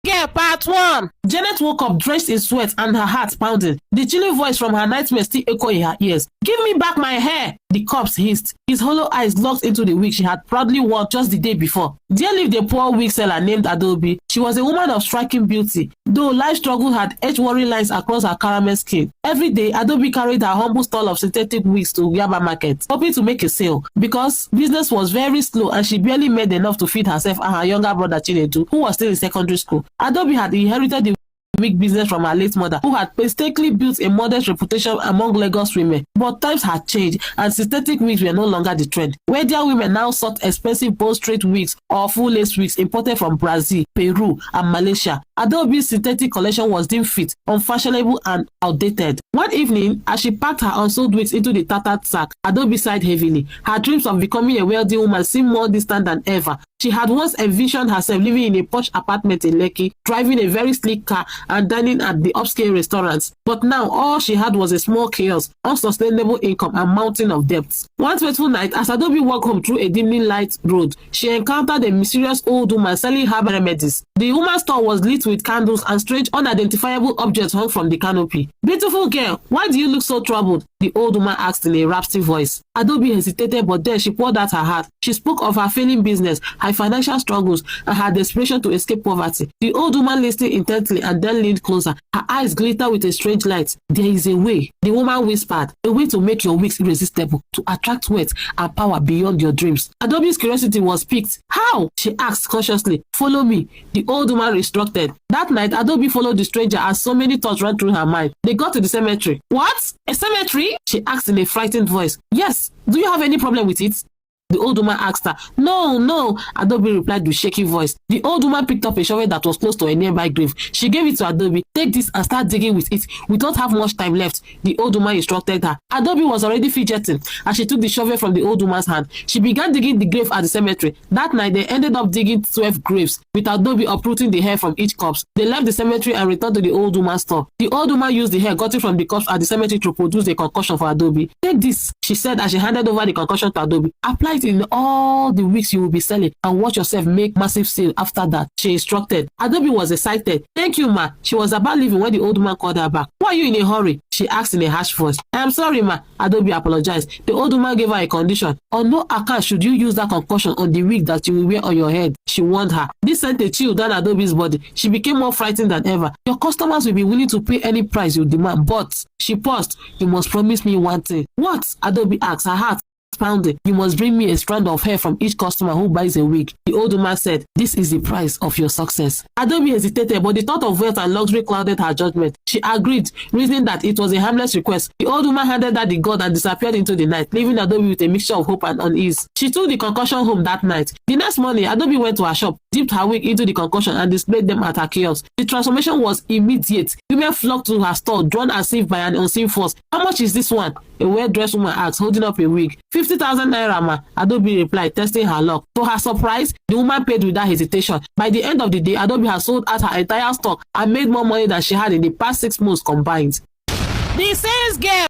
Girl, part 1. Janet woke up drenched in sweat and her heart pounding. The chilling voice from her nightmare still echoed in her ears. "Give me back my hair!" The corpse hissed, his hollow eyes locked into the wig she had proudly worn just the day before. There lived a poor wig seller named Adaobi. She was a woman of striking beauty, though life struggle had etched worry lines across her caramel skin. Every day, Adaobi carried her humble stall of synthetic wigs to Yaba Market, hoping to make a sale. Because business was very slow and she barely made enough to feed herself and her younger brother Chinedu, who was still in secondary school. Adaobi had inherited the wig business from her late mother, who had painstakingly built a modest reputation among Lagos women. But times had changed and synthetic wigs were no longer the trend. Wealthier women now sought expensive bow straight wigs or full lace wigs imported from Brazil, Peru, and Malaysia. Adaobi's synthetic collection was deemed fit, unfashionable, and outdated. One evening, as she packed her unsold wigs into the tattered sack, Adaobi sighed heavily. Her dreams of becoming a wealthy woman seemed more distant than ever. She had once envisioned herself living in a posh apartment in Lekki, driving a very sleek car and dining at the upscale restaurants. But now all she had was a small chaos, unsustainable income, and mountain of debts. One fateful night, as Adaobi walked home through a dimly light road, she encountered a mysterious old woman selling herbal remedies. The woman's store was lit with candles and strange unidentifiable objects hung from the canopy. "Beautiful girl, why do you look so troubled?" the old woman asked in a raspy voice. Adaobi hesitated, but then she poured out her heart. She spoke of her failing business, her financial struggles, and her desperation to escape poverty. The old woman listened intently and then leaned closer. Her eyes glittered with a strange light. "There is a way," the woman whispered, "a way to make your wigs irresistible, to attract wealth and power beyond your dreams." Adaobi's curiosity was piqued. "How?" she asked cautiously. "Follow me," the old woman instructed. That night, Adaobi followed the stranger as so many thoughts ran through her mind. They got to the cemetery. "What? A cemetery?" she asked in a frightened voice. "Yes. Do you have any problem with it?" the old woman asked her. No, Adaobi replied with shaky voice. The old woman picked up a shovel that was close to a nearby grave. She gave it to Adaobi. "Take this and start digging with it. We don't have much time left," the old woman instructed her. Adaobi was already fidgeting as she took the shovel from the old woman's hand. She began digging the grave at the cemetery. That night, they ended up digging 12 graves, with Adaobi uprooting the hair from each corpse. They left the cemetery and returned to the old woman's store. The old woman used the hair gotten from the corpse at the cemetery to produce a concoction for Adaobi. "Take this," she said as she handed over the concoction to Adaobi. "Apply it in all the wigs you will be selling and watch yourself make massive sale after that," she instructed. Adaobi was excited. "Thank you, ma." She was about leaving when the old woman called her back. "Why are you in a hurry?" she asked in a harsh voice. "I am sorry, ma," Adaobi apologized. The old woman gave her a condition. "On no account should you use that concoction on the wig that you will wear on your head," she warned her. This sent a chill down Adaobi's body. She became more frightened than ever. "Your customers will be willing to pay any price you demand, but," she paused, "you must promise me one thing." "What?" Adaobi asked, her heart pounding. "You must bring me a strand of hair from each customer who buys a wig," the old woman said. "This is the price of your success." Adaobi hesitated, but the thought of wealth and luxury clouded her judgment. She agreed, reasoning that it was a harmless request. The old woman handed her the gold and disappeared into the night, leaving Adaobi with a mixture of hope and unease. She took the concoction home that night. The next morning, Adaobi went to her shop, dipped her wig into the concoction, and displayed them at her kiosk. The transformation was immediate. Women flocked to her store, drawn as if by an unseen force. "How much is this one?" a well-dressed woman asked, holding up a wig. 50,000 naira, ma," Adaobi replied, testing her luck. To her surprise, the woman paid without hesitation. By the end of the day, Adaobi had sold out her entire stock and made more money than she had in the past 6 months combined. The sales girl.